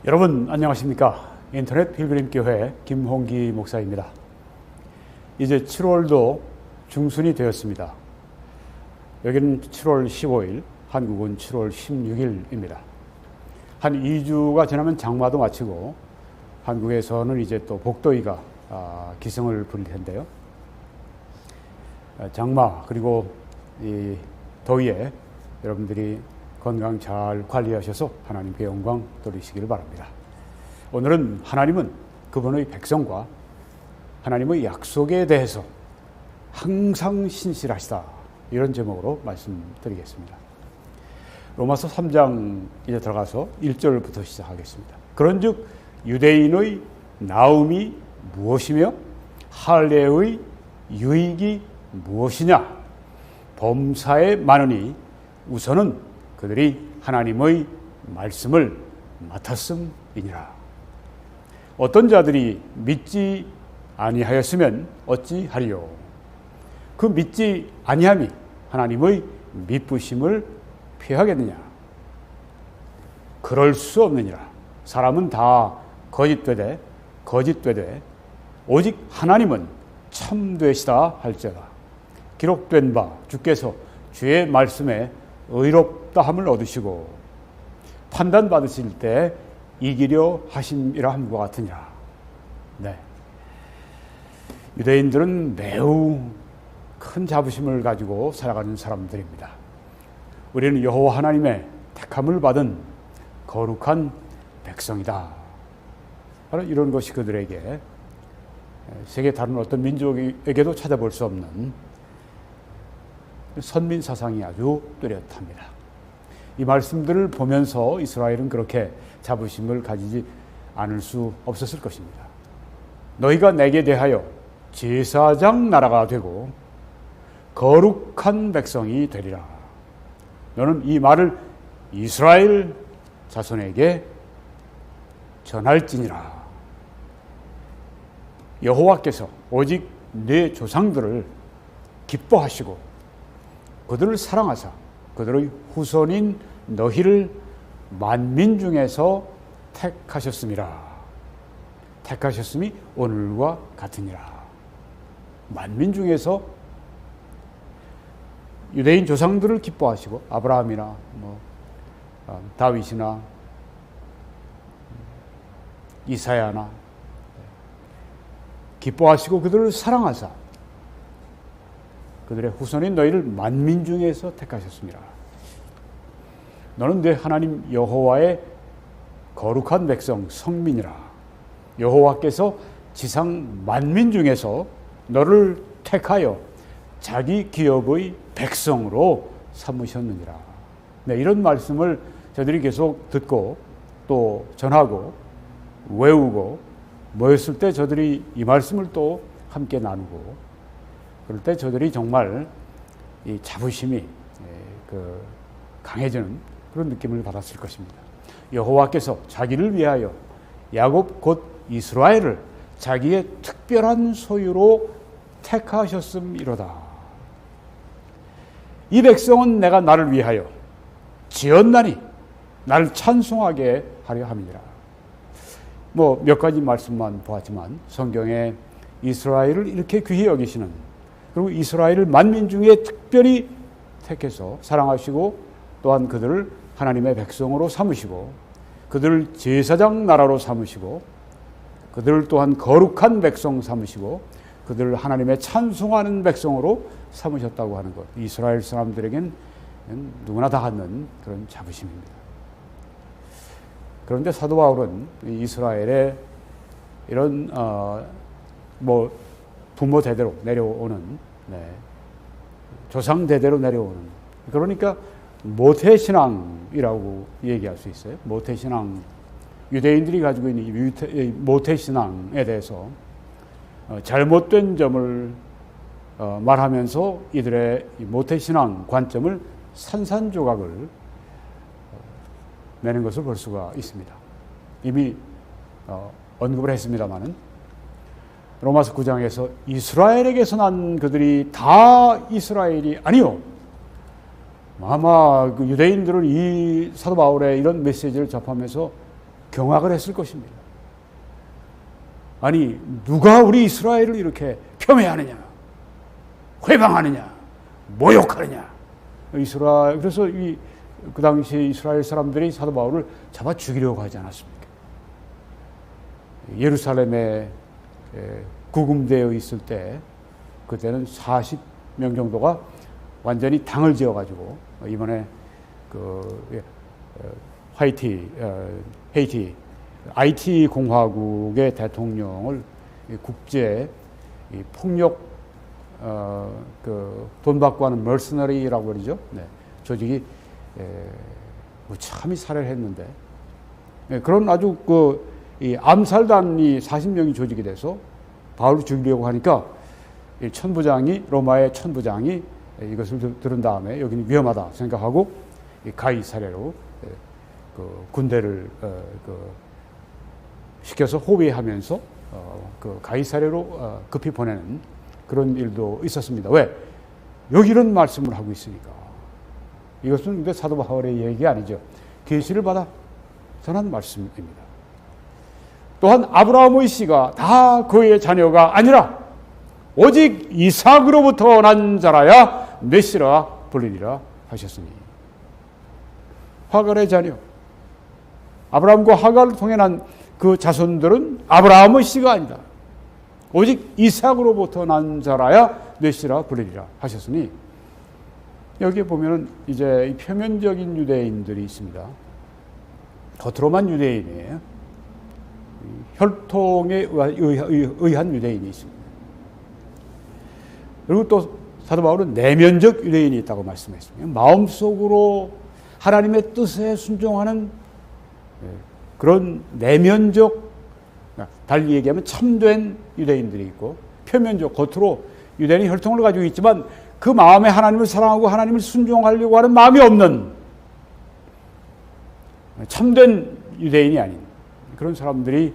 여러분 안녕하십니까? 인터넷 필그림교회 김홍기 목사입니다. 이제 7월도 중순이 되었습니다. 여기는 7월 15일, 한국은 7월 16일입니다. 한 2주가 지나면 장마도 마치고 한국에서는 이제 또 복도이가 기승을 부릴 텐데요. 장마 그리고 이 더위에 여러분들이 건강 잘 관리하셔서 하나님께 영광 돌리시기를 바랍니다. 오늘은 하나님은 그분의 백성과 하나님의 약속에 대해서 항상 신실하시다, 이런 제목으로 말씀드리겠습니다. 로마서 3장 이제 들어가서 1절부터 시작하겠습니다. 그런즉 유대인의 나음이 무엇이며 할례의 유익이 무엇이냐? 범사에 많으니 우선은 그들이 하나님의 말씀을 맡았음이니라. 어떤 자들이 믿지 아니하였으면 어찌하리요? 그 믿지 아니함이 하나님의 미쁘심을 피하겠느냐? 그럴 수 없느니라. 사람은 다 거짓되되 오직 하나님은 참되시다 할지어다. 기록된 바 주께서 주의 말씀에 의롭다함을 얻으시고 판단받으실 때 이기려 하심이라 함과 같으니라. 네. 유대인들은 매우 큰 자부심을 가지고 살아가는 사람들입니다. 우리는 여호와 하나님의 택함을 받은 거룩한 백성이다. 바로 이런 것이 그들에게 세계 다른 어떤 민족에게도 찾아볼 수 없는 선민 사상이 아주 뚜렷합니다. 이 말씀들을 보면서 이스라엘은 그렇게 자부심을 가지지 않을 수 없었을 것입니다. 너희가 내게 대하여 제사장 나라가 되고 거룩한 백성이 되리라. 너는 이 말을 이스라엘 자손에게 전할지니라. 여호와께서 오직 내 조상들을 기뻐하시고 그들을 사랑하사 그들의 후손인 너희를 만민 중에서 택하셨음이라. 택하셨음이 오늘과 같으니라. 만민 중에서 유대인 조상들을 기뻐하시고 아브라함이나 다윗이나 이사야나 기뻐하시고 그들을 사랑하사 그들의 후손인 너희를 만민 중에서 택하셨습니다. 너는 내 하나님 여호와의 거룩한 백성 성민이라. 여호와께서 지상 만민 중에서 너를 택하여 자기 기업의 백성으로 삼으셨느니라. 네, 이런 말씀을 저들이 계속 듣고 또 전하고 외우고 모였을 때 저들이 이 말씀을 또 함께 나누고 그럴 때 저들이 정말 이 자부심이 강해지는 그런 느낌을 받았을 것입니다. 여호와께서 자기를 위하여 야곱 곧 이스라엘을 자기의 특별한 소유로 택하셨음이로다. 이 백성은 내가 나를 위하여 지었나니 나를 찬송하게 하려 함이니라. 몇 가지 말씀만 보았지만 성경에 이스라엘을 이렇게 귀히 여기시는, 그리고 이스라엘을 만민 중에 특별히 택해서 사랑하시고 또한 그들을 하나님의 백성으로 삼으시고 그들을 제사장 나라로 삼으시고 그들을 또한 거룩한 백성 삼으시고 그들을 하나님의 찬송하는 백성으로 삼으셨다고 하는 것, 이스라엘 사람들에겐 누구나 다 갖는 그런 자부심입니다. 그런데 사도 바울은 이스라엘의 이런 부모 대대로 내려오는 조상 대대로 내려오는, 그러니까 모태신앙이라고 얘기할 수 있어요. 모태신앙, 유대인들이 가지고 있는 이 모태신앙에 대해서 잘못된 점을 말하면서 이들의 모태신앙 관점을 산산조각을 내는 것을 볼 수가 있습니다. 이미 언급을 했습니다마는 로마서 9장에서 이스라엘에게서 난 그들이 다 이스라엘이 아니요, 아마 그 유대인들은 이 사도 바울의 이런 메시지를 접하면서 경악을 했을 것입니다. 아니, 누가 우리 이스라엘을 이렇게 폄훼하느냐, 회방하느냐, 모욕하느냐. 그래서 그 당시 이스라엘 사람들이 사도 바울을 잡아 죽이려고 하지 않았습니까? 예루살렘에 구금되어 있을 때, 그때는 40명 정도가 완전히 당을 지어가지고, 이번에 헤이티 IT 공화국의 대통령을 국제 폭력 돈 받고 하는 멀스너리라고 그러죠. 네. 조직이 무참히 살해를 했는데, 그런 아주 이 암살단이 40명이 조직이 돼서 바울을 죽이려고 하니까 이 천부장이, 로마의 천부장이 이것을 들은 다음에 여기는 위험하다 생각하고 가이사랴로 군대를 시켜서 호위하면서 가이사랴로 급히 보내는 그런 일도 있었습니다. 왜? 여기 이런 말씀을 하고 있으니까. 이것은 근데 사도 바울의 얘기가 아니죠. 계시를 받아 전한 말씀입니다. 또한 아브라함의 씨가 다 그의 자녀가 아니라 오직 이삭으로부터 난 자라야 메시라 불리리라 하셨으니. 하갈의 자녀, 아브라함과 하갈을 통해 난 그 자손들은 아브라함의 씨가 아니다. 오직 이삭으로부터 난 자라야 메시라 불리리라 하셨으니, 여기에 보면은 이제 표면적인 유대인들이 있습니다. 겉으로만 유대인이에요. 혈통에 의한 유대인이 있습니다. 그리고 또 사도 바울은 내면적 유대인이 있다고 말씀했습니다. 마음속으로 하나님의 뜻에 순종하는 그런 내면적, 달리 얘기하면 참된 유대인들이 있고, 표면적, 겉으로 유대인이 혈통을 가지고 있지만 그 마음에 하나님을 사랑하고 하나님을 순종하려고 하는 마음이 없는 참된 유대인이 아닌 그런 사람들이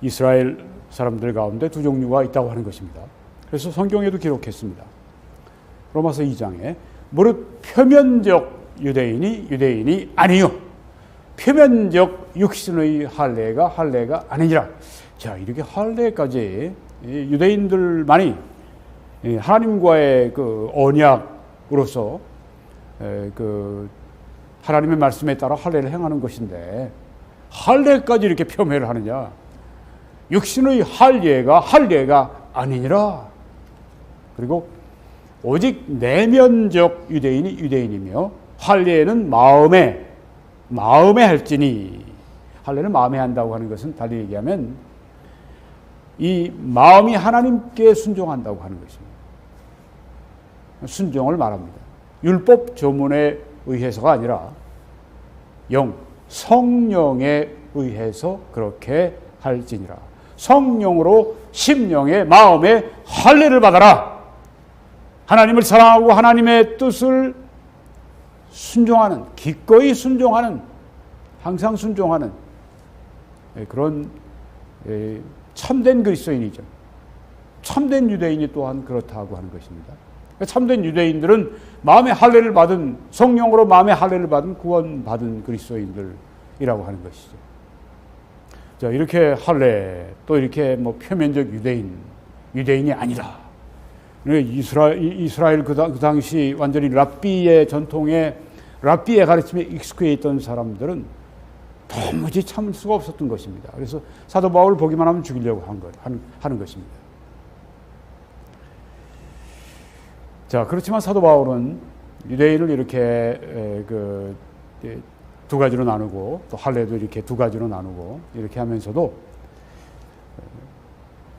이스라엘 사람들 가운데 두 종류가 있다고 하는 것입니다. 그래서 성경에도 기록했습니다. 로마서 2장에 무릇 표면적 유대인이 아니요 표면적 육신의 할례가 아니니라. 자, 이렇게 할례까지 유대인들만이 하나님과의 그 언약으로서 그 하나님의 말씀에 따라 할례를 행하는 것인데, 할례까지 이렇게 폄훼를 하느냐? 육신의 할례가 아니니라. 그리고 오직 내면적 유대인이 유대인이며 할례는 마음에 할지니. 할례는 마음에 한다고 하는 것은 달리 얘기하면 이 마음이 하나님께 순종한다고 하는 것입니다. 순종을 말합니다. 율법 조문에 의해서가 아니라 성령에 의해서 그렇게 할지니라. 성령으로 심령의 마음에 할례를 받아라. 하나님을 사랑하고 하나님의 뜻을 순종하는, 기꺼이 순종하는, 항상 순종하는 그런 참된 그리스도인이죠. 참된 유대인이 또한 그렇다고 하는 것입니다. 참된 유대인들은 마음의 할례를 받은, 성령으로 마음의 할례를 받은 구원받은 그리스도인들이라고 하는 것이죠. 자, 이렇게 할례, 또 이렇게 표면적 유대인이 아니라, 이스라엘 그 당시 완전히 랍비의 전통에, 랍비의 가르침에 익숙해 있던 사람들은 도무지 참을 수가 없었던 것입니다. 그래서 사도 바울을 보기만 하면 죽이려고 하는 것입니다. 자, 그렇지만 사도 바울은 유대인을 이렇게 두 가지로 나누고, 또 할례도 이렇게 두 가지로 나누고, 이렇게 하면서도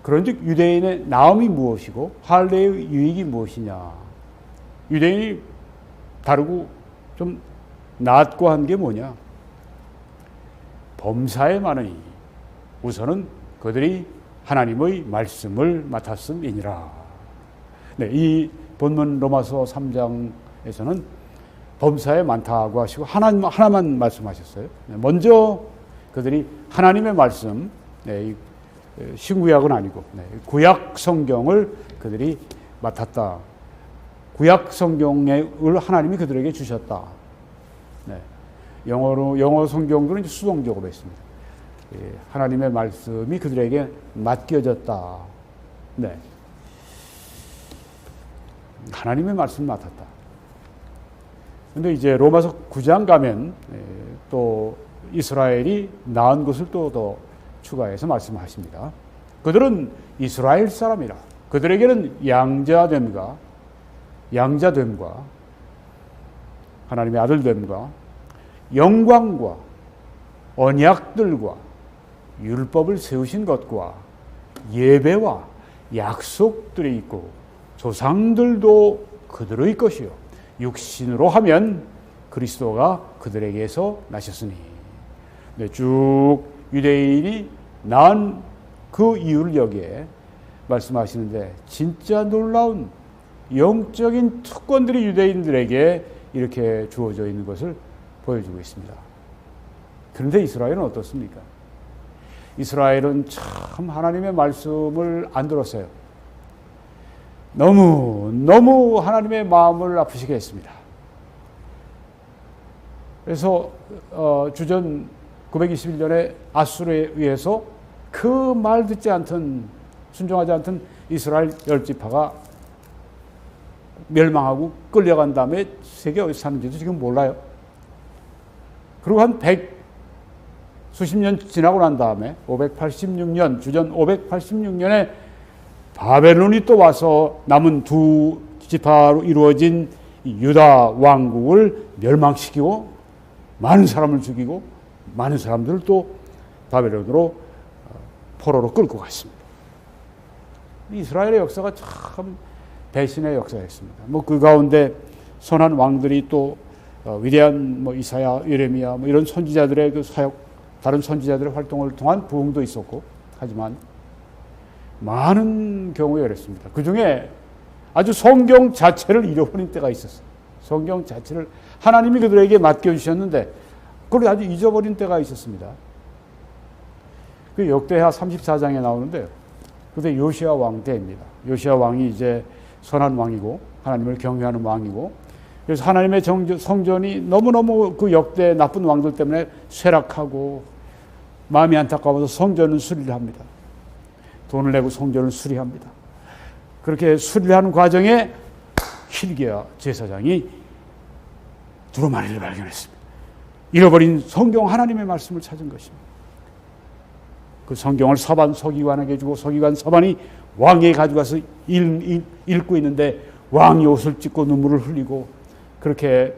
그런즉 유대인의 나음이 무엇이고 할례의 유익이 무엇이냐? 유대인이 다르고 좀 낫고 한 게 뭐냐? 범사에 많으니 우선은 그들이 하나님의 말씀을 맡았음이니라. 네, 이 본문 로마서 3장에서는 범사에 많다고 하시고 하나만 말씀하셨어요. 먼저 그들이 하나님의 말씀, 신구약은 아니고 구약 성경을 그들이 맡았다. 구약 성경을 하나님이 그들에게 주셨다. 영어 성경들은 수동적으로 했습니다. 하나님의 말씀이 그들에게 맡겨졌다. 네. 하나님의 말씀을 맡았다. 근데 이제 로마서 9장 가면 또 이스라엘이 낳은 것을 또 더 추가해서 말씀하십니다. 그들은 이스라엘 사람이라. 그들에게는 양자됨과 하나님의 아들됨과 영광과 언약들과 율법을 세우신 것과 예배와 약속들이 있고 조상들도 그들의 것이요 육신으로 하면 그리스도가 그들에게서 나셨으니. 네, 쭉 유대인이 낳은 그 이유를 여기에 말씀하시는데 진짜 놀라운 영적인 특권들이 유대인들에게 이렇게 주어져 있는 것을 보여주고 있습니다. 그런데 이스라엘은 어떻습니까? 이스라엘은 참 하나님의 말씀을 안 들었어요. 너무 하나님의 마음을 아프시게 했습니다. 그래서 주전 921년에 아수르에 의해서 그 말 듣지 않던 순종하지 않던 이스라엘 10지파가 멸망하고 끌려간 다음에 세계 어디서 사는지도 지금 몰라요. 그리고 한 수십 년 지나고 난 다음에 586년 주전 586년에 바벨론이 또 와서 남은 두 지파로 이루어진 유다 왕국을 멸망시키고 많은 사람을 죽이고 많은 사람들을 또 바벨론으로 포로로 끌고 갔습니다. 이스라엘의 역사가 참 배신의 역사였습니다. 그 가운데 선한 왕들이 또 위대한 이사야, 예레미야 이런 선지자들의 그 사역, 다른 선지자들의 활동을 통한 부흥도 있었고, 하지만 많은 경우에 그랬습니다. 그 중에 아주 성경 자체를 잃어버린 때가 있었어요. 성경 자체를 하나님이 그들에게 맡겨주셨는데 그걸 아주 잊어버린 때가 있었습니다. 그 역대하 34장에 나오는데요. 그때 요시야 왕 때입니다. 요시야 왕이 이제 선한 왕이고 하나님을 경외하는 왕이고, 그래서 하나님의 성전이 너무너무 그 역대 나쁜 왕들 때문에 쇠락하고 마음이 안타까워서 성전을 수리를 합니다. 돈을 내고 성전을 수리합니다. 그렇게 수리를 하는 과정에 hil기야 제사장이 두루마리를 발견했습니다. 잃어버린 성경 하나님의 말씀을 찾은 것입니다. 그 성경을 서반 서기관에게 주고 서기관 서반이 왕에게 가져가서 읽고 있는데 왕이 옷을 찢고 눈물을 흘리고 그렇게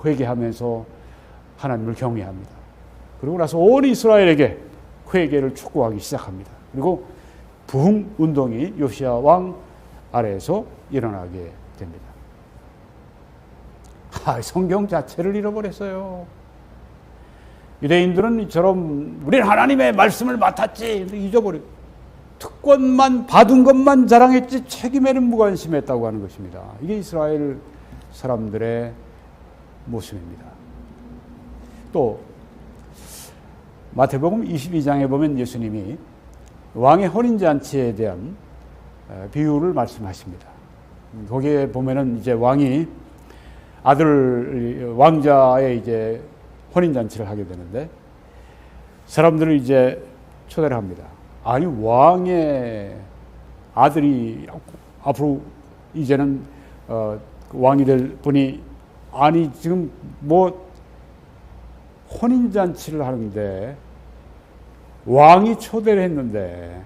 회개하면서 하나님을 경외합니다. 그리고 나서 온 이스라엘에게 회개를 촉구하기 시작합니다. 그리고 부흥 운동이 요시야 왕 아래에서 일어나게 됩니다. 성경 자체를 잃어버렸어요. 유대인들은 이처럼 우리는 하나님의 말씀을 맡았지 잊어버리고 특권만 받은 것만 자랑했지 책임에는 무관심했다고 하는 것입니다. 이게 이스라엘 사람들의 모습입니다. 또 마태복음 22장에 보면 예수님이 왕의 혼인잔치에 대한 비유를 말씀하십니다. 거기에 보면은 이제 왕이 아들 왕자의 이제 혼인잔치를 하게 되는데 사람들을 이제 초대를 합니다. 아니 왕의 아들이 앞으로 이제는 왕이 될 분이 아니 지금 혼인잔치를 하는데 왕이 초대를 했는데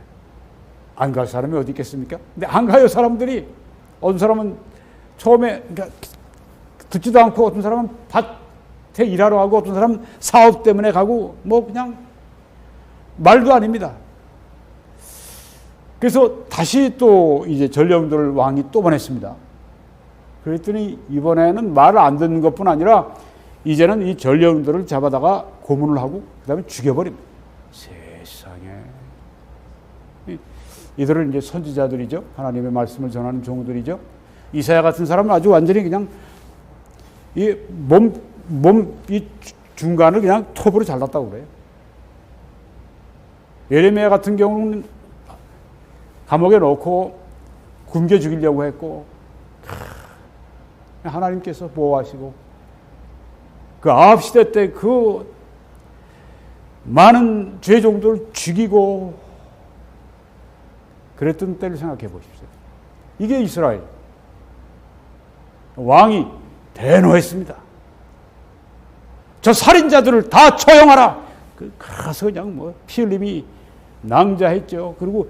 안 갈 사람이 어디 있겠습니까? 근데 안 가요. 사람들이. 어떤 사람은 처음에 듣지도 않고 어떤 사람은 밭에 일하러 가고 어떤 사람은 사업 때문에 가고 그냥 말도 아닙니다. 그래서 다시 또 이제 전령들을 왕이 또 보냈습니다. 그랬더니 이번에는 말을 안 듣는 것뿐 아니라 이제는 이 전령들을 잡아다가 고문을 하고 그 다음에 죽여버립니다. 세상에. 이들은 이제 선지자들이죠. 하나님의 말씀을 전하는 종들이죠. 이사야 같은 사람은 아주 완전히 그냥 이 중간을 그냥 톱으로 잘랐다고 그래요. 예레미야 같은 경우는 감옥에 넣고 굶겨 죽이려고 했고 하나님께서 보호하시고 그 아합 시대 때 그 많은 죄종들을 죽이고 그랬던 때를 생각해 보십시오. 이게 이스라엘. 왕이 대노했습니다. 저 살인자들을 다 처형하라. 가서 그냥 뭐 피 흘림이 낭자했죠. 그리고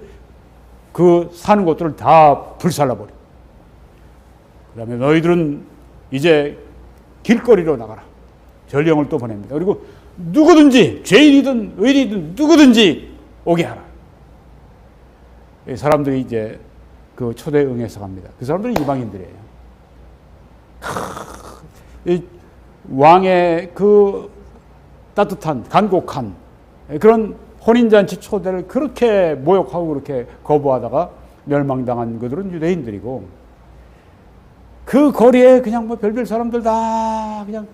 그 사는 곳들을 다 불살라버려. 그 다음에 너희들은 이제 길거리로 나가라. 전령을 또 보냅니다. 그리고 누구든지 죄인이든 의인이든 누구든지 오게 하라. 사람들이 이제 그 초대에 응해서 갑니다. 그 사람들은 이방인들이에요. 이 왕의 그 따뜻한 간곡한 그런 혼인잔치 초대를 그렇게 모욕하고 그렇게 거부하다가 멸망당한 그들은 유대인들이고, 그 거리에 그냥 뭐 별별 사람들 다 그냥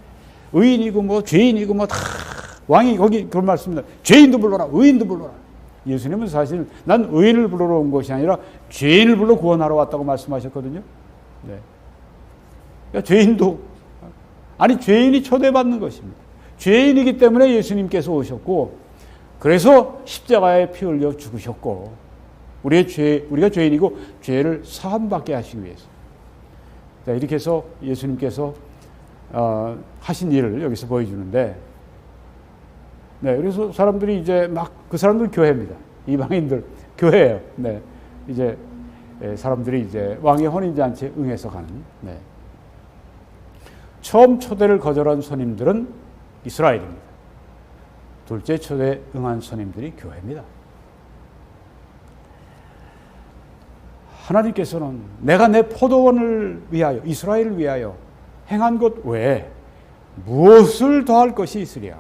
의인이고 뭐 죄인이고 뭐 다 왕이 거기 그런 말씀입니다. 죄인도 불러라, 의인도 불러라. 예수님은 사실 난 의인을 불러러 온 것이 아니라 죄인을 불러 구원하러 왔다고 말씀하셨거든요. 네. 그러니까 죄인도, 아니 죄인이 초대받는 것입니다. 죄인이기 때문에 예수님께서 오셨고, 그래서 십자가에 피 흘려 죽으셨고, 우리가 죄인이고 죄를 사함받게 하시기 위해서. 자, 이렇게 해서 예수님께서 하신 일을 여기서 보여주는데, 네, 그래서 사람들이 이제 막 그 사람들 교회입니다. 이방인들 교회예요. 네, 이제 사람들이 이제 왕의 혼인잔치에 응해서 가는. 네. 처음 초대를 거절한 손님들은 이스라엘입니다. 둘째 초대에 응한 손님들이 교회입니다. 하나님께서는 내가 내 포도원을 위하여, 이스라엘을 위하여 행한 것 외에 무엇을 더할 것이 있으랴.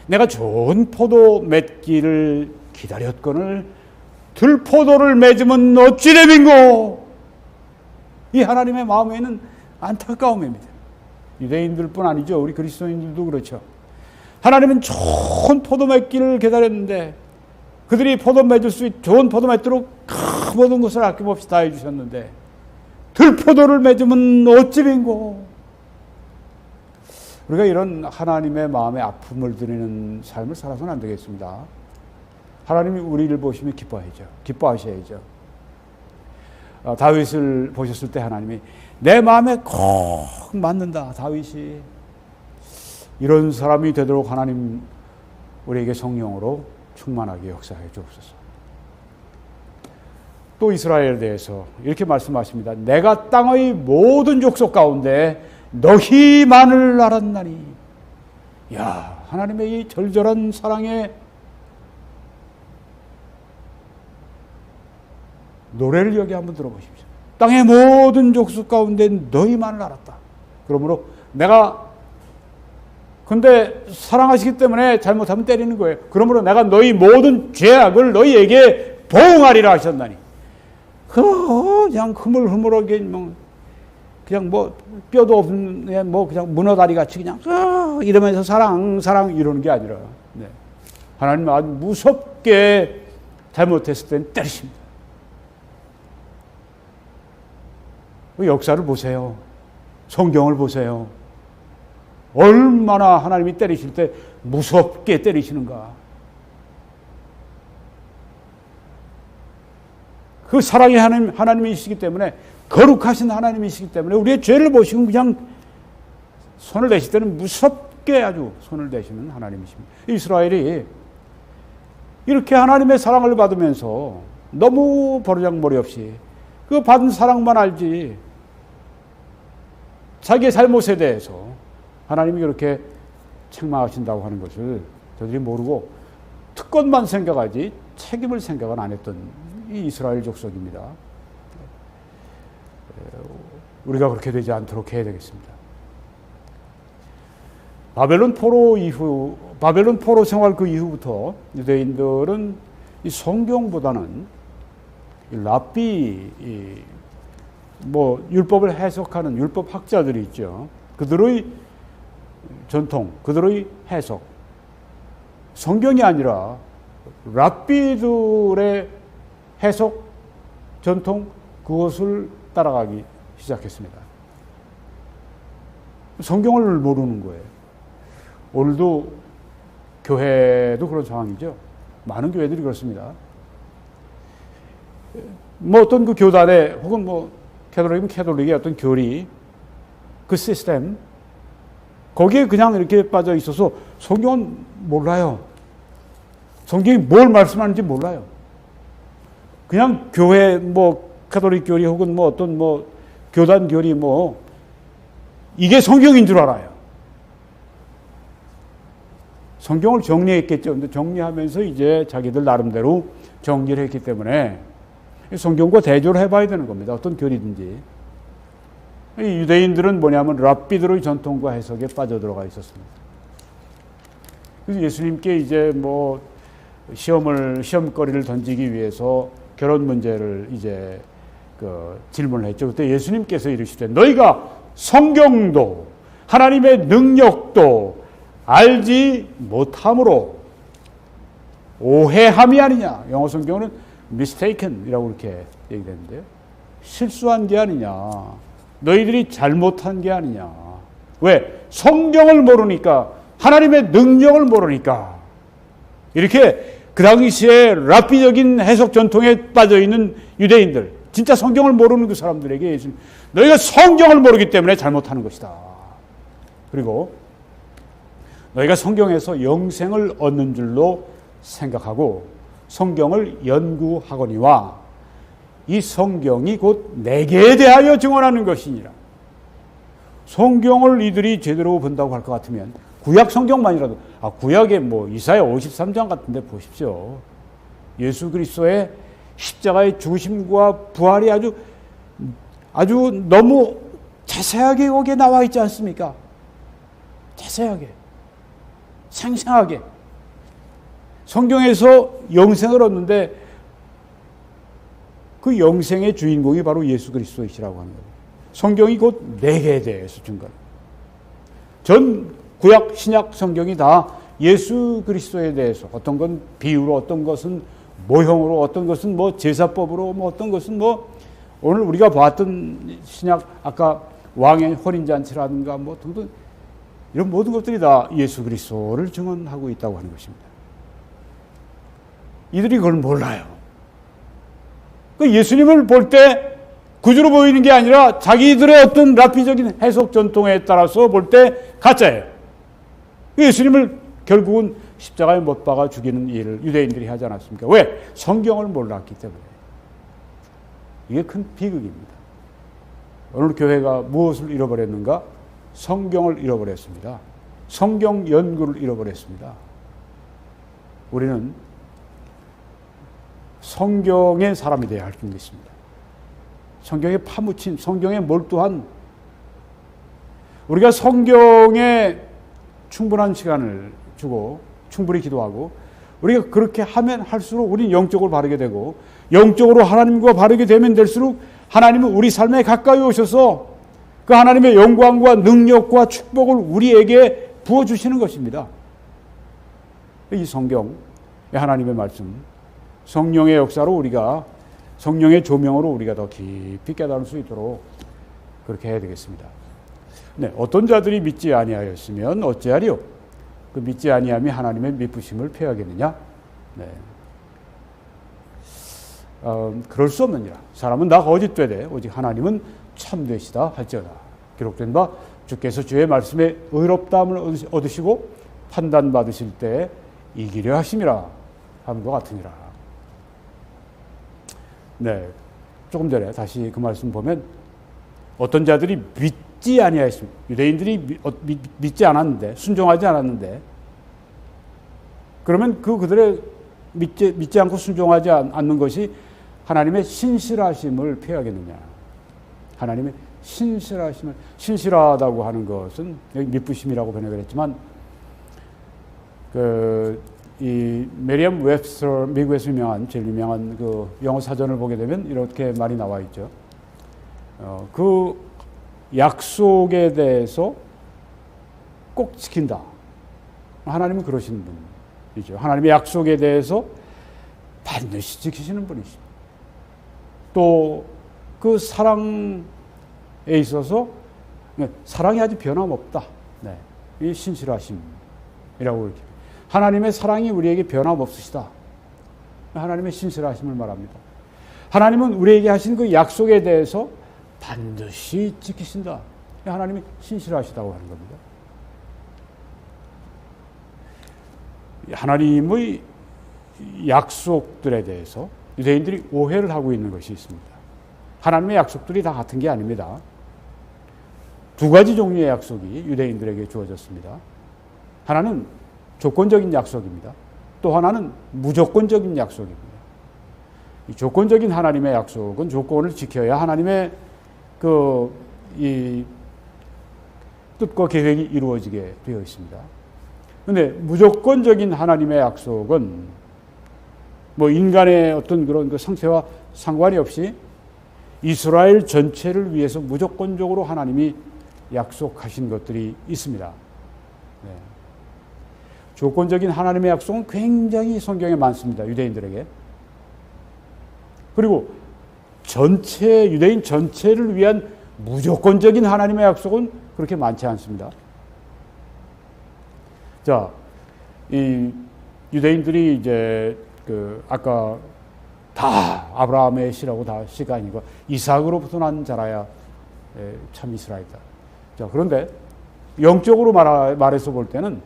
내가 좋은 포도 맺기를 기다렸거늘 들포도를 맺으면 어찌 됨인고. 이 하나님의 마음에는 안타까움입니다. 유대인들뿐 아니죠. 우리 그리스도인들도 그렇죠. 하나님은 좋은 포도 맺기를 기다렸는데, 그들이 포도 맺을 수 좋은 포도 맺도록 모든 것을 아낌없이 다 해주셨는데 들포도를 맺으면 어찌빈고. 우리가 이런 하나님의 마음에 아픔을 드리는 삶을 살아서는 안 되겠습니다. 하나님이 우리를 보시면 기뻐하셔야죠. 다윗을 보셨을 때 하나님이 내 마음에 꼭 맞는다, 다윗이. 이런 사람이 되도록 하나님 우리에게 성령으로 충만하게 역사해 주옵소서. 또 이스라엘에 대해서 이렇게 말씀하십니다. 내가 땅의 모든 족속 가운데 너희만을 알았나니. 야, 하나님의 이 절절한 사랑에 노래를 여기 한번 들어보십시오. 땅의 모든 족속 가운데 너희만을 알았다. 그러므로 내가, 근데 사랑하시기 때문에 잘못하면 때리는 거예요. 그러므로 내가 너희 모든 죄악을 너희에게 보응하리라 하셨나니. 그냥 흐물흐물하게 그냥 뭐 뼈도 없는 뭐 그냥 문어다리 같이 그냥 이러면서 사랑 이러는 게 아니라, 네. 하나님은 아주 무섭게 잘못했을 때는 때리십니다. 그 역사를 보세요. 성경을 보세요. 얼마나 하나님이 때리실 때 무섭게 때리시는가. 그 사랑의 하나님이시기 때문에, 거룩하신 하나님이시기 때문에 우리의 죄를 보시고 그냥 손을 대실 때는 무섭게 아주 손을 대시는 하나님이십니다. 이스라엘이 이렇게 하나님의 사랑을 받으면서 너무 버르장머리 없이 그 받은 사랑만 알지 자기의 잘못에 대해서 하나님이 그렇게 책망하신다고 하는 것을 저들이 모르고 특권만 생각하지 책임을 생각은 안 했던 이 이스라엘 족속입니다. 우리가 그렇게 되지 않도록 해야 되겠습니다. 바벨론 포로 생활 그 이후부터 유대인들은 이 성경보다는 이 랍비, 뭐 율법을 해석하는 율법 학자들이 있죠. 그들의 전통, 그들의 해석, 성경이 아니라 랍비들의 해석, 전통, 그것을 따라가기 시작했습니다. 성경을 모르는 거예요. 오늘도 교회도 그런 상황이죠. 많은 교회들이 그렇습니다. 뭐 어떤 그 교단에 혹은 뭐 캐톨릭이면 캐톨릭의 어떤 교리 그 시스템 거기에 그냥 이렇게 빠져 있어서 성경은 몰라요. 성경이 뭘 말씀하는지 몰라요. 그냥 교회 뭐 카톨릭 교리 혹은 뭐 어떤 뭐 교단 교리 뭐 이게 성경인 줄 알아요. 성경을 정리했겠죠. 근데 정리하면서 이제 자기들 나름대로 정리를 했기 때문에 성경과 대조를 해봐야 되는 겁니다. 어떤 교리든지. 이 유대인들은 뭐냐면 랍비들의 전통과 해석에 빠져들어가 있었습니다. 그래서 예수님께 이제 뭐 시험거리를 던지기 위해서 결혼 문제를 이제 질문을 했죠. 그때 예수님께서 이르시되 너희가 성경도 하나님의 능력도 알지 못함으로 오해함이 아니냐. 영어 성경은 mistaken이라고 이렇게 얘기되는데요. 실수한 게 아니냐. 너희들이 잘못한 게 아니냐. 왜? 성경을 모르니까, 하나님의 능력을 모르니까. 이렇게 그 당시에 랍비적인 해석 전통에 빠져있는 유대인들, 진짜 성경을 모르는 그 사람들에게 예수님, 너희가 성경을 모르기 때문에 잘못하는 것이다. 그리고 너희가 성경에서 영생을 얻는 줄로 생각하고 성경을 연구하거니와 이 성경이 곧 내게 대하여 증언하는 것이니라. 성경을 이들이 제대로 본다고 할 것 같으면 구약 성경만이라도 구약에 뭐 이사야 53장 같은데 보십시오. 예수 그리스도의 십자가의 죽으심과 부활이 아주 너무 자세하게 거기에 나와 있지 않습니까? 자세하게 생생하게 성경에서 영생을 얻는데 그 영생의 주인공이 바로 예수 그리스도이시라고 하는 거예요. 성경이 곧 내게 대해서 증거합니다. 전 구약 신약 성경이 다 예수 그리스도에 대해서 어떤 건 비유로, 어떤 것은 모형으로, 어떤 것은 뭐 제사법으로, 뭐 어떤 것은 뭐 오늘 우리가 봤던 신약 아까 왕의 혼인잔치라든가 뭐 등등 이런 모든 것들이 다 예수 그리스도를 증언하고 있다고 하는 것입니다. 이들이 그걸 몰라요. 그 예수님을 볼 때 구주로 보이는 게 아니라 자기들의 어떤 랍비적인 해석 전통에 따라서 볼 때 가짜예요. 예수님을 결국은 십자가에 못 박아 죽이는 일을 유대인들이 하지 않았습니까? 왜? 성경을 몰랐기 때문에. 이게 큰 비극입니다. 오늘 교회가 무엇을 잃어버렸는가? 성경을 잃어버렸습니다. 성경 연구를 잃어버렸습니다. 우리는 성경의 사람이 되어야 할 줄 믿습니다. 성경에 파묻힌, 성경에 몰두한, 우리가 성경에 충분한 시간을 주고 충분히 기도하고 우리가 그렇게 하면 할수록 우리는 영적으로 바르게 되고 영적으로 하나님과 바르게 되면 될수록 하나님은 우리 삶에 가까이 오셔서 그 하나님의 영광과 능력과 축복을 우리에게 부어주시는 것입니다. 이 성경, 하나님의 말씀, 성령의 역사로 우리가 성령의 조명으로 우리가 더 깊이 깨달을 수 있도록 그렇게 해야 되겠습니다. 네, 어떤 자들이 믿지 아니하였으면 어찌하리요? 그 믿지 아니함이 하나님의 미쁘심을 폐하겠느냐? 네. 그럴 수 없느니라. 사람은 다 거짓되되 오직 하나님은 참되시다 할지어다. 기록된 바 주께서 주의 말씀에 의롭다함을 얻으시고 판단받으실 때 이기려 하심이라 하는 것 같으니라. 네, 조금 전에 다시 그 말씀 보면 어떤 자들이 믿지 아니하였습니다. 유대인들이 믿지 않았는데, 순종하지 않았는데, 그러면 그들의 믿지 않고 순종하지 않는 것이 하나님의 신실하심을 폐하겠느냐. 하나님의 신실하심을, 신실하다고 하는 것은 여기 미쁘심이라고 번역을 했지만 이 메리엄 웹스터, 미국에서 제일 유명한 그 영어 사전을 보게 되면 이렇게 말이 나와 있죠. 그 약속에 대해서 꼭 지킨다. 하나님은 그러시는 분이죠. 하나님의 약속에 대해서 반드시 지키시는 분이십니다. 또 그 사랑에 있어서 사랑이 아주 변함없다. 네. 이 신실하심. 이렇게. 하나님의 사랑이 우리에게 변함없으시다. 하나님의 신실하심을 말합니다. 하나님은 우리에게 하신 그 약속에 대해서 반드시 지키신다. 하나님이 신실하시다고 하는 겁니다. 하나님의 약속들에 대해서 유대인들이 오해를 하고 있는 것이 있습니다. 하나님의 약속들이 다 같은 게 아닙니다. 두 가지 종류의 약속이 유대인들에게 주어졌습니다. 하나는 조건적인 약속입니다. 또 하나는 무조건적인 약속입니다. 이 조건적인 하나님의 약속은 조건을 지켜야 하나님의 이 뜻과 계획이 이루어지게 되어 있습니다. 그런데 무조건적인 하나님의 약속은 뭐 인간의 어떤 그런 그 상태와 상관이 없이 이스라엘 전체를 위해서 무조건적으로 하나님이 약속하신 것들이 있습니다. 네. 조건적인 하나님의 약속은 굉장히 성경에 많습니다. 유대인들에게. 그리고 유대인 전체를 위한 무조건적인 하나님의 약속은 그렇게 많지 않습니다. 자, 이 유대인들이 이제 아까 다 아브라함의 씨라고 다 씨가 아니고 이삭으로부터 난 자라야 참 이스라엘이다. 자, 그런데 영적으로 말해서 볼 때는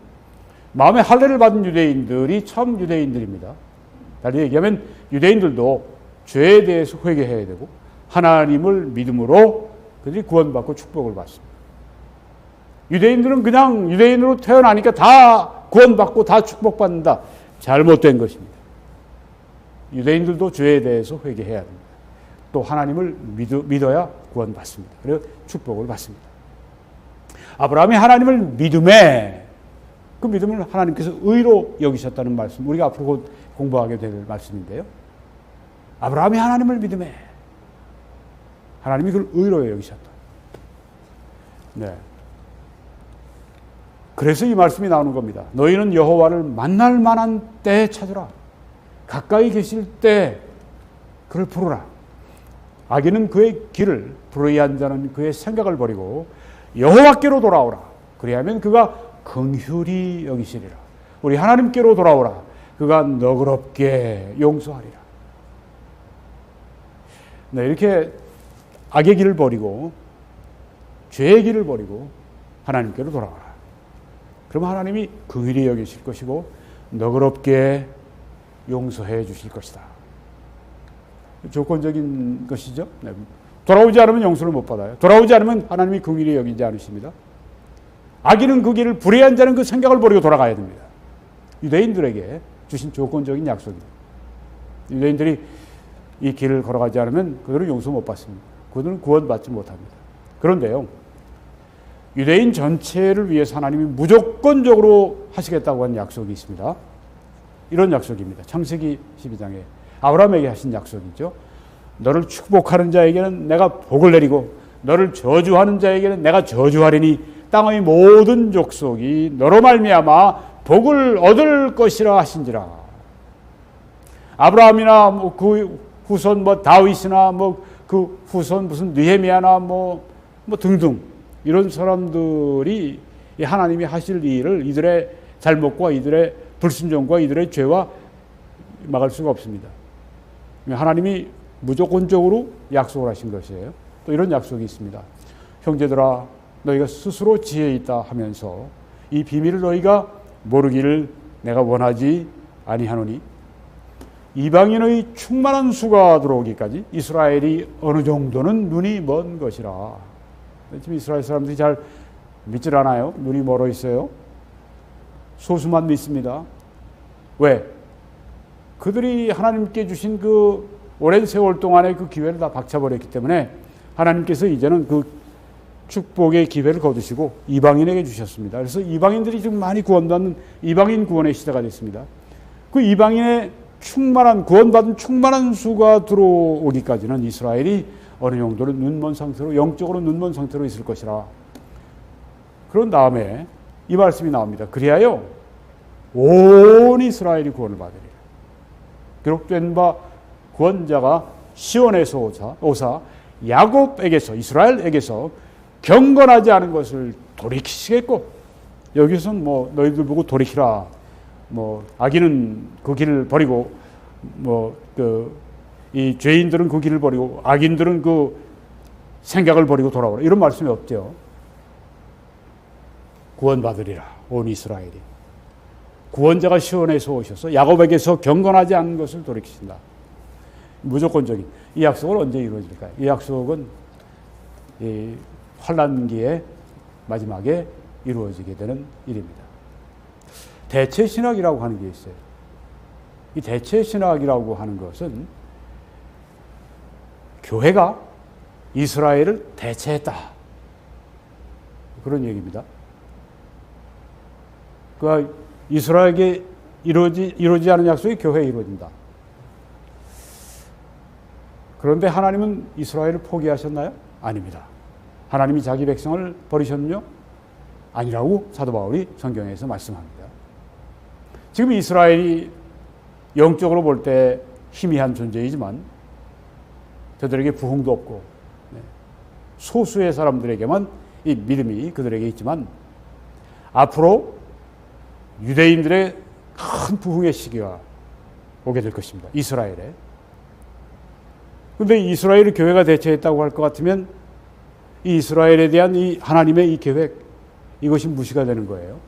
마음의 할례를 받은 유대인들이 참 유대인들입니다. 달리 얘기하면 유대인들도 죄에 대해서 회개해야 되고 하나님을 믿음으로 그들이 구원받고 축복을 받습니다. 유대인들은 그냥 유대인으로 태어나니까 다 구원받고 다 축복받는다. 잘못된 것입니다. 유대인들도 죄에 대해서 회개해야 됩니다. 또 하나님을 믿어야 구원받습니다. 그래서 축복을 받습니다. 아브라함이 하나님을 믿음에 그 믿음을 하나님께서 의로 여기셨다는 말씀, 우리가 앞으로 곧 공부하게 될 말씀인데요. 아브라함이 하나님을 믿음에 하나님이 그걸 의로 여기셨다. 네. 그래서 이 말씀이 나오는 겁니다. 너희는 여호와를 만날 만한 때에 찾으라. 가까이 계실 때 그를 부르라. 악인은 그의 길을, 불의한 자는 그의 생각을 버리고 여호와께로 돌아오라. 그리하면 그가 긍휼히 여기시리라. 우리 하나님께로 돌아오라. 그가 너그럽게 용서하리라. 네, 이렇게 악의 길을 버리고 죄의 길을 버리고 하나님께로 돌아오라. 그러면 하나님이 긍휼히 여기실 것이고 너그럽게 용서해 주실 것이다. 조건적인 것이죠. 네. 돌아오지 않으면 용서를 못 받아요. 돌아오지 않으면 하나님이 긍휼히 여기지 않으십니다. 악인은 그 길을, 불의한 자는 그 생각을 버리고 돌아가야 됩니다. 유대인들에게 주신 조건적인 약속입니다. 유대인들이 이 길을 걸어가지 않으면 그들은 용서 못 받습니다. 그들은 구원받지 못합니다. 그런데요, 유대인 전체를 위해서 하나님이 무조건적으로 하시겠다고 하는 약속이 있습니다. 이런 약속입니다. 창세기 12장에 아브라함에게 하신 약속이죠. 너를 축복하는 자에게는 내가 복을 내리고 너를 저주하는 자에게는 내가 저주하리니 땅의 모든 족속이 너로 말미암아 복을 얻을 것이라 하신지라. 아브라함이나 그 후손 다윗이나 그 후손 무슨 느헤미야나 등등 이런 사람들이 하나님이 하실 일을 이들의 잘못과 이들의 불순종과 이들의 죄와 막을 수가 없습니다. 하나님이 무조건적으로 약속을 하신 것이에요. 또 이런 약속이 있습니다. 형제들아, 너희가 스스로 지혜 있다 하면서 이 비밀을 너희가 모르기를 내가 원하지 아니하노니 이방인의 충만한 수가 들어오기까지 이스라엘이 어느 정도는 눈이 먼 것이라. 지금 이스라엘 사람들이 잘 믿질 않아요. 눈이 멀어 있어요. 소수만 믿습니다. 왜? 그들이 하나님께 주신 그 오랜 세월 동안의 그 기회를 다 박차버렸기 때문에 하나님께서 이제는 그 축복의 기회를 거두시고 이방인에게 주셨습니다. 그래서 이방인들이 지금 많이 구원받는 이방인 구원의 시대가 됐습니다. 그 이방인의 구원받은 충만한 수가 들어오기까지는 이스라엘이 어느 정도는 눈먼 상태로, 영적으로 눈먼 상태로 있을 것이라. 그런 다음에 이 말씀이 나옵니다. 그리하여 온 이스라엘이 구원을 받으리라. 기록된 바 구원자가 시온에서 오사 야곱에게서, 이스라엘에게서 경건하지 않은 것을 돌이키시겠고 여기서는 뭐 너희들 보고 돌이키라. 뭐 악인은 그 길을 버리고 이 죄인들은 그 길을 버리고 악인들은 그 생각을 버리고 돌아오라. 이런 말씀이 없죠. 구원받으리라. 온 이스라엘이. 구원자가 시온에서 오셔서 야곱에게서 경건하지 않은 것을 돌이키신다. 무조건적인. 이 약속은 언제 이루어질까요? 이 약속은 이 환난기의 마지막에 이루어지게 되는 일입니다. 대체신학이라고 하는 게 있어요. 이 대체신학이라고 하는 것은 교회가 이스라엘을 대체했다. 그런 얘기입니다. 그러니까 이스라엘에게 이루어지지 않은 약속이 교회에 이루어진다. 그런데 하나님은 이스라엘을 포기하셨나요? 아닙니다. 하나님이 자기 백성을 버리셨느냐? 아니라고 사도 바울이 성경에서 말씀합니다. 지금 이스라엘이 영적으로 볼 때 희미한 존재이지만 저들에게 부흥도 없고 소수의 사람들에게만 이 믿음이 그들에게 있지만 앞으로 유대인들의 큰 부흥의 시기가 오게 될 것입니다. 이스라엘에. 그런데 이스라엘이 교회가 대체했다고 할 것 같으면 이 이스라엘에 대한 이 하나님의 이 계획, 이것이 무시가 되는 거예요.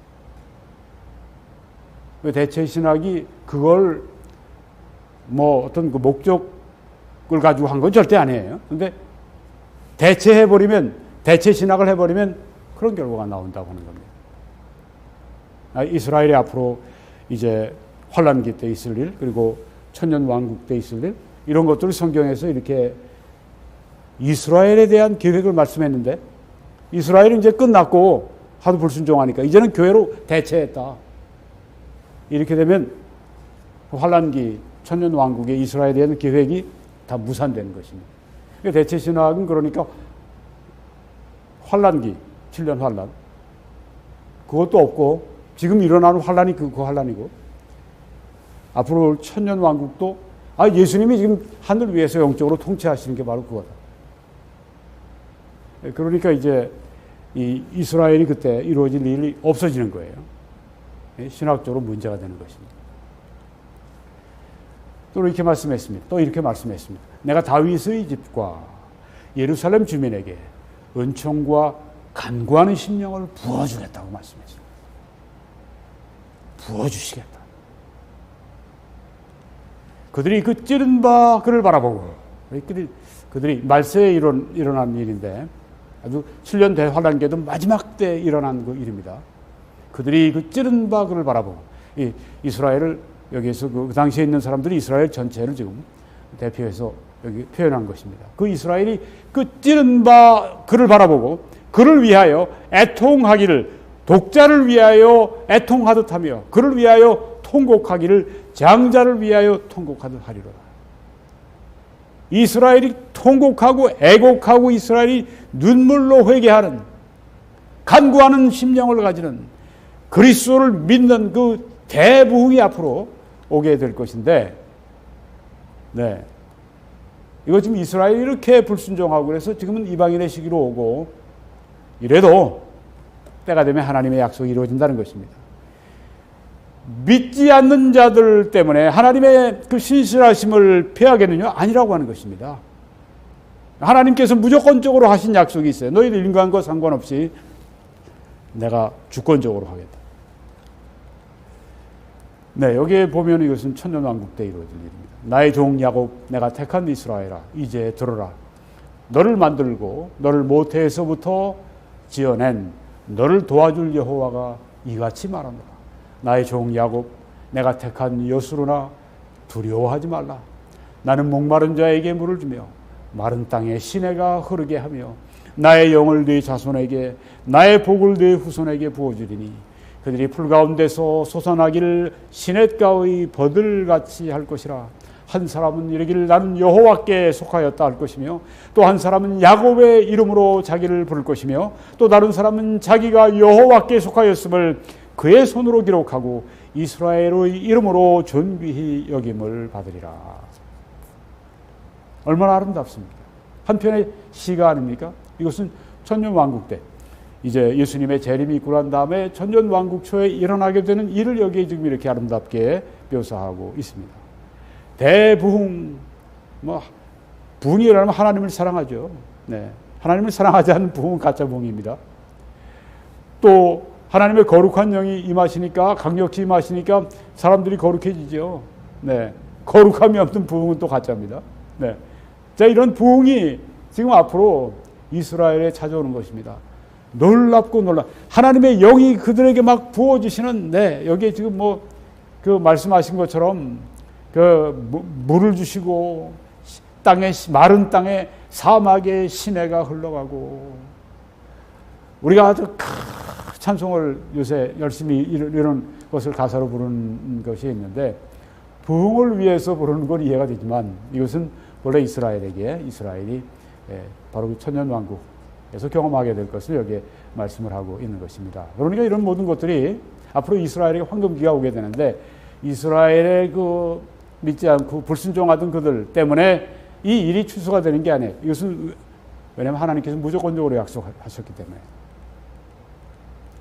대체 신학이 그걸 뭐 어떤 그 목적을 가지고 한 건 절대 아니에요. 그런데 대체해버리면, 대체 신학을 해버리면 그런 결과가 나온다고 하는 겁니다. 이스라엘이 앞으로 이제 환란기 때 있을 일, 그리고 천년 왕국 때 있을 일, 이런 것들을 성경에서 이렇게 이스라엘에 대한 계획을 말씀했는데 이스라엘은 이제 끝났고 하도 불순종하니까 이제는 교회로 대체했다. 이렇게 되면 환란기 천년 왕국의 이스라엘에 대한 계획이 다 무산되는 것입니다. 대체 신학은 그러니까 환란기 7년 환란 그것도 없고 지금 일어나는 환란이 그 환란이고 앞으로 천년 왕국도 예수님이 지금 하늘 위에서 영적으로 통치하시는 게 바로 그거다. 그러니까 이제 이 이스라엘이 그때 이루어질 일이 없어지는 거예요. 신학적으로 문제가 되는 것입니다. 또 이렇게 말씀했습니다. 내가 다윗의 집과 예루살렘 주민에게 은총과 간구하는 심령을 부어주겠다고 말씀했습니다. 부어주시겠다. 그들이 그 찌른 바 그를 바라보고 그들이 말세에 일어난 일인데 아주 7년 대환란기에도 마지막 때 일어난 그 일입니다. 그들이 그 찌른 바 그를 바라보고 이스라엘을 여기에서 그 당시에 있는 사람들이 이스라엘 전체를 지금 대표해서 여기 표현한 것입니다. 그 이스라엘이 그 찌른 바 그를 바라보고 그를 위하여 애통하기를 독자를 위하여 애통하듯 하며 그를 위하여 통곡하기를 장자를 위하여 통곡하듯 하리로다. 이스라엘이 통곡하고 애곡하고 이스라엘이 눈물로 회개하는 간구하는 심령을 가지는 그리스도를 믿는 그 대부흥이 앞으로 오게 될 것인데, 이거 지금 이스라엘이 이렇게 불순종하고 그래서 지금은 이방인의 시기로 오고 이래도 때가 되면 하나님의 약속이 이루어진다는 것입니다. 믿지 않는 자들 때문에 하나님의 그 신실하심을 폐하겠느냐? 아니라고 하는 것입니다. 하나님께서 무조건적으로 하신 약속이 있어요. 너희들 인간과 상관없이 내가 주권적으로 하겠다. 여기에 보면 이것은 천년왕국 때 이루어질 일입니다. 나의 종 야곱, 내가 택한 이스라엘아, 이제 들어라. 너를 만들고 너를 모태에서부터 지어낸 너를 도와줄 여호와가 이같이 말하노라. 나의 종 야곱, 내가 택한 여수로나 두려워하지 말라. 나는 목마른 자에게 물을 주며 마른 땅에 시내가 흐르게 하며 나의 영을 네 자손에게 나의 복을 네 후손에게 부어주리니 그들이 풀 가운데서 솟아나기를 시냇가의 버들같이 할 것이라. 한 사람은 이르기를 나는 여호와께 속하였다 할 것이며 또 한 사람은 야곱의 이름으로 자기를 부를 것이며 또 다른 사람은 자기가 여호와께 속하였음을 그의 손으로 기록하고 이스라엘의 이름으로 존귀히 여김을 받으리라. 얼마나 아름답습니까? 한편의 시가 아닙니까? 이것은 천년왕국 때 이제 예수님의 재림이 있고 난 다음에 천년왕국 초에 일어나게 되는 일을 여기에 지금 이렇게 아름답게 묘사하고 있습니다. 대부흥, 부흥이라면 하나님을 사랑하죠. 네. 하나님을 사랑하지 않는 부흥은 가짜 부흥입니다. 또 하나님의 거룩한 영이 임하시니까, 강력히 임하시니까 사람들이 거룩해지죠. 네. 거룩함이 없는 부흥은 또 가짜입니다. 네. 자, 이런 부흥이 지금 앞으로 이스라엘에 찾아오는 것입니다. 놀랍고 하나님의 영이 그들에게 막 부어주시는, 네, 여기에 지금 그 말씀하신 것처럼 물을 주시고 마른 땅에 사막에 시내가 흘러가고, 우리가 아주 찬송을 요새 열심히 이런 것을 가사로 부르는 것이 있는데, 부흥을 위해서 부르는 건 이해가 되지만 이것은 원래 이스라엘이 바로 천년왕국에서 경험하게 될 것을 여기에 말씀을 하고 있는 것입니다. 그러니까 이런 모든 것들이 앞으로 이스라엘에게 황금기가 오게 되는데, 이스라엘의 그 믿지 않고 불순종하던 그들 때문에 이 일이 취소가 되는 게 아니에요. 이것은 왜냐하면 하나님께서 무조건적으로 약속하셨기 때문에.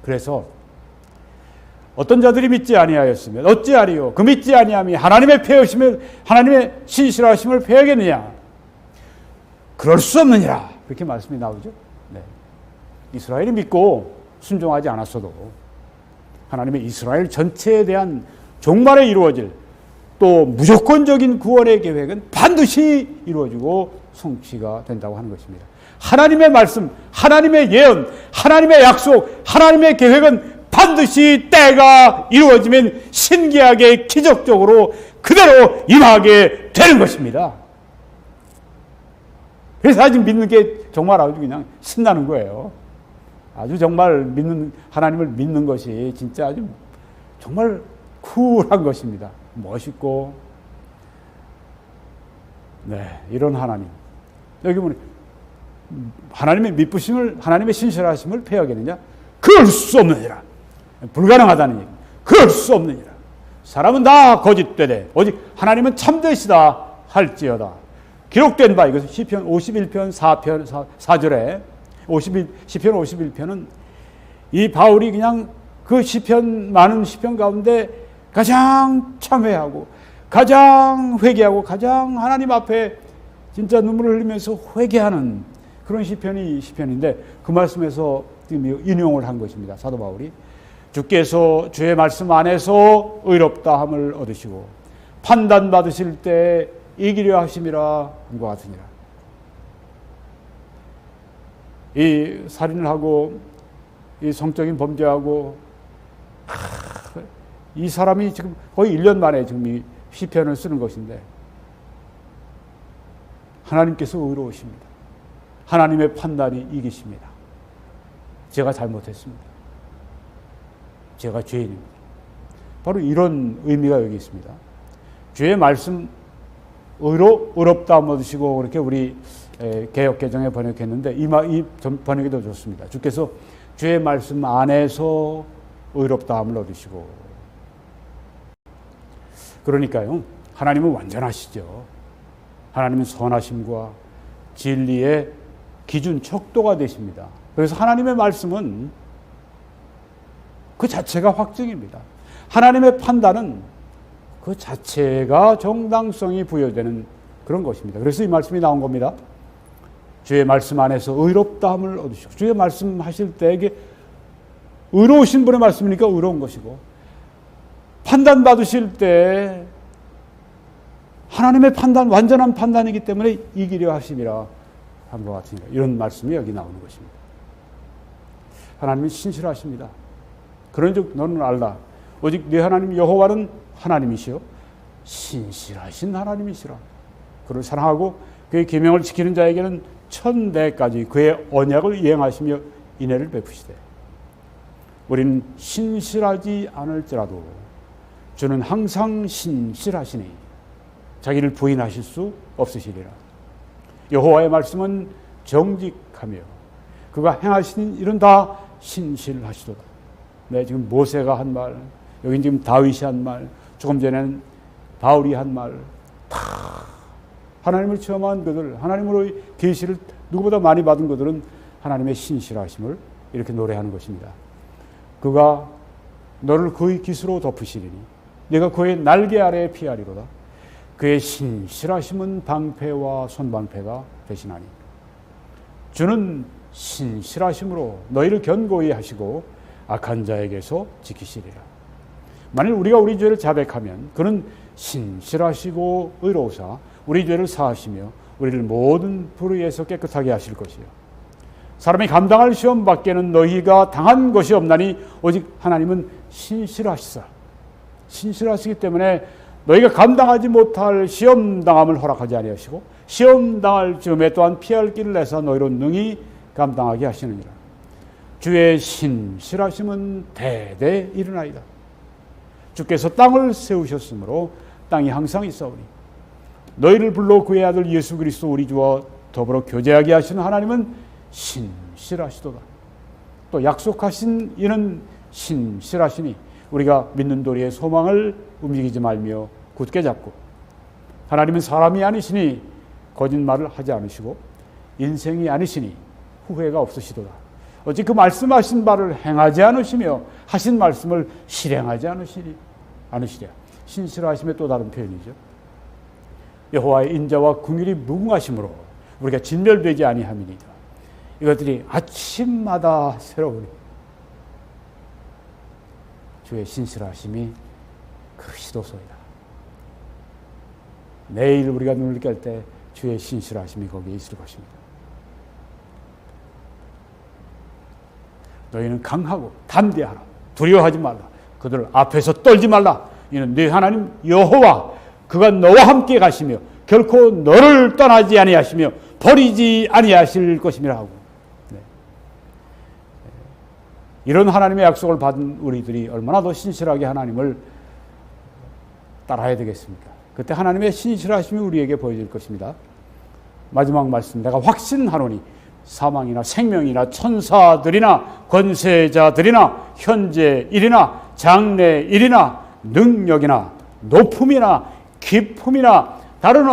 그래서 어떤 자들이 믿지 아니하였으면 어찌하리요? 그 믿지 아니함이 하나님의 신실하심을 패하겠느냐? 그럴 수 없느니라. 그렇게 말씀이 나오죠. 네. 이스라엘이 믿고 순종하지 않았어도 하나님의 이스라엘 전체에 대한 종말에 이루어질 또 무조건적인 구원의 계획은 반드시 이루어지고 성취가 된다고 하는 것입니다. 하나님의 말씀, 하나님의 예언, 하나님의 약속, 하나님의 계획은 반드시 때가 이루어지면 신기하게 기적적으로 그대로 임하게 되는 것입니다. 그래서 아직 믿는 게 정말 아주 그냥 신나는 거예요. 아주 정말 하나님을 믿는 것이 진짜 아주 정말 쿨한 것입니다. 멋있고, 네, 이런 하나님. 여기 보니 하나님의 하나님의 신실하심을 패하겠느냐? 그럴 수 없느니라. 불가능하다는 얘기. 그럴 수 없느니라. 사람은 다 거짓되되 오직 하나님은 참되시다 할지어다. 기록된 바, 이것은 시편 51편 4절에 시편 51편은 이 바울이 그냥 그 많은 시편 가운데 가장 참회하고 가장 회개하고 가장 하나님 앞에 진짜 눈물을 흘리면서 회개하는 그런 시편인데, 그 말씀에서 지금 인용을 한 것입니다. 사도 바울이 주께서 주의 말씀 안에서 의롭다함을 얻으시고 판단받으실 때 이기려 하심이라 한것 같으니라. 이 살인을 하고 이 성적인 범죄하고 이 사람이 지금 거의 1년 만에 지금 이 시편을 쓰는 것인데, 하나님께서 의로우십니다. 하나님의 판단이 이기십니다. 제가 잘못했습니다. 제가 죄인입니다. 바로 이런 의미가 여기 있습니다. 주의 말씀 의롭다함 얻으시고, 그렇게 우리 개역개정에 번역했는데 이 번역이 더 좋습니다. 주께서 주의 말씀 안에서 의롭다함을 얻으시고. 그러니까요, 하나님은 완전하시죠. 하나님은 선하심과 진리의 기준, 척도가 되십니다. 그래서 하나님의 말씀은 그 자체가 확증입니다. 하나님의 판단은 그 자체가 정당성이 부여되는 그런 것입니다. 그래서 이 말씀이 나온 겁니다. 주의 말씀 안에서 의롭다함을 얻으시고, 주의 말씀 하실 때 이게 의로우신 분의 말씀이니까 의로운 것이고, 판단받으실 때 하나님의 판단, 완전한 판단이기 때문에 이기려 하심이라 한 것 같으니까 이런 말씀이 여기 나오는 것입니다. 하나님은 신실하십니다. 그런즉 너는 알라. 오직 네 하나님 여호와는 하나님이시요 신실하신 하나님이시라. 그를 사랑하고 그의 계명을 지키는 자에게는 천대까지 그의 언약을 이행하시며 인애를 베푸시되, 우리는 신실하지 않을지라도 주는 항상 신실하시니 자기를 부인하실 수 없으시리라. 여호와의 말씀은 정직하며 그가 행하신 일은 다 신실하시도다. 네, 지금 모세가 한 말, 여기 지금 다윗이 한 말, 조금 전에는 바울이 한 말, 다 하나님을 체험한 그들, 하나님으로의 계시를 누구보다 많이 받은 그들은 하나님의 신실하심을 이렇게 노래하는 것입니다. 그가 너를 그의 깃으로 덮으시리니 네가 그의 날개 아래에 피하리로다. 그의 신실하심은 방패와 손방패가 되시나니 주는 신실하심으로 너희를 견고히 하시고 악한 자에게서 지키시리라. 만일 우리가 우리 죄를 자백하면 그는 신실하시고 의로우사 우리 죄를 사하시며 우리를 모든 불의에서 깨끗하게 하실 것이요 사람이 감당할 시험 밖에는 너희가 당한 것이 없나니 오직 하나님은 신실하시사 신실하시기 때문에 너희가 감당하지 못할 시험 당함을 허락하지 아니하시고 시험 당할 즈음에 또한 피할 길을 내사 너희로 능히 감당하게 하시느니라. 주의 신실하심은 대대 일어나이다. 주께서 땅을 세우셨으므로 땅이 항상 있사오니 너희를 불러 그의 아들 예수 그리스도 우리 주와 더불어 교제하게 하시는 하나님은 신실하시도다. 또 약속하신 이는 신실하시니 우리가 믿는 도리의 소망을 움직이지 말며 굳게 잡고 하나님은 사람이 아니시니 거짓말을 하지 않으시고 인생이 아니시니 후회가 없으시도다. 어찌 그 말씀하신 바를 행하지 않으시며 하신 말씀을 실행하지 않으시랴. 신실하심의 또 다른 표현이죠. 여호와의 인자와 긍휼이 무궁하심으로 우리가 진멸되지 아니함이니이다. 이것들이 아침마다 새로우니 주의 신실하심이 크시도소이다. 내일 우리가 눈을 깰 때 주의 신실하심이 거기에 있을 것입니다. 너희는 강하고 담대하라. 두려워하지 말라. 그들 앞에서 떨지 말라. 이는 네 하나님 여호와 그가 너와 함께 가시며 결코 너를 떠나지 아니하시며 버리지 아니하실 것임이라 하고. 네. 이런 하나님의 약속을 받은 우리들이 얼마나 더 신실하게 하나님을 따라야 되겠습니까? 그때 하나님의 신실하심이 우리에게 보여질 것입니다. 마지막 말씀 내가 확신하노니 사망이나 생명이나 천사들이나 권세자들이나 현재 일이나 장래 일이나 능력이나 높음이나 깊음이나 다른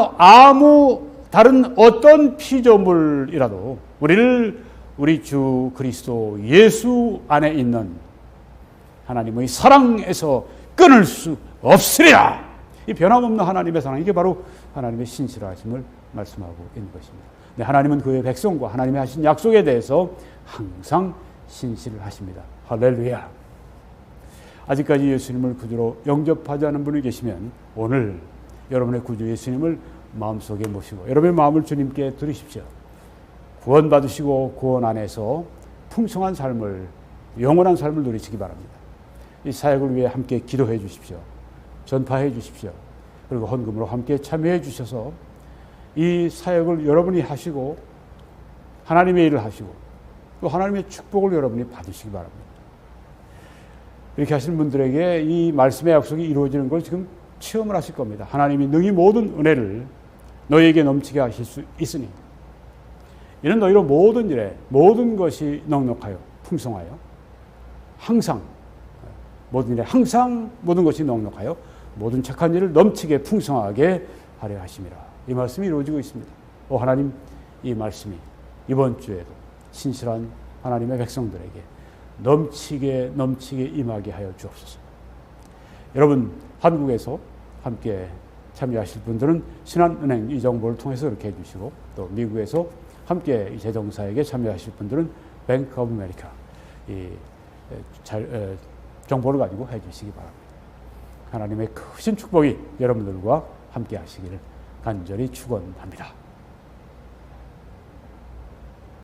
어떤 피조물이라도 우리를 우리 주 그리스도 예수 안에 있는 하나님의 사랑에서 끊을 수 없으리라. 이 변함없는 하나님의 사랑, 이게 바로 하나님의 신실하심을 말씀하고 있는 것입니다. 네, 하나님은 그의 백성과 하나님이 하신 약속에 대해서 항상 신실을 하십니다. 할렐루야. 아직까지 예수님을 구주로 영접하지 않은 분이 계시면 오늘 여러분의 구주 예수님을 마음속에 모시고 여러분의 마음을 주님께 드리십시오. 구원받으시고 구원 안에서 풍성한 삶을, 영원한 삶을 누리시기 바랍니다. 이 사역을 위해 함께 기도해 주십시오. 전파해 주십시오. 그리고 헌금으로 함께 참여해 주셔서 이 사역을 여러분이 하시고 하나님의 일을 하시고 또 하나님의 축복을 여러분이 받으시기 바랍니다. 이렇게 하시는 분들에게 이 말씀의 약속이 이루어지는 걸 지금 체험을 하실 겁니다. 하나님이 능히 모든 은혜를 너희에게 넘치게 하실 수 있으니 이는 너희로 모든 일에 모든 것이 넉넉하여 풍성하여 항상 모든 일에 항상 모든 것이 넉넉하여 모든 착한 일을 넘치게 풍성하게 하려 하심이라. 이 말씀이 이루어지고 있습니다. 하나님, 이 말씀이 이번 주에도 신실한 하나님의 백성들에게 넘치게 임하게 하여 주옵소서. 여러분, 한국에서 함께 참여하실 분들은 신한은행 이 정보를 통해서 이렇게 해주시고 또 미국에서 함께 이 재정사에게 참여하실 분들은 뱅크 오브 아메리카 이 정보를 가지고 해주시기 바랍니다. 하나님의 크신 축복이 여러분들과 함께 하시기를 간절히 축원합니다.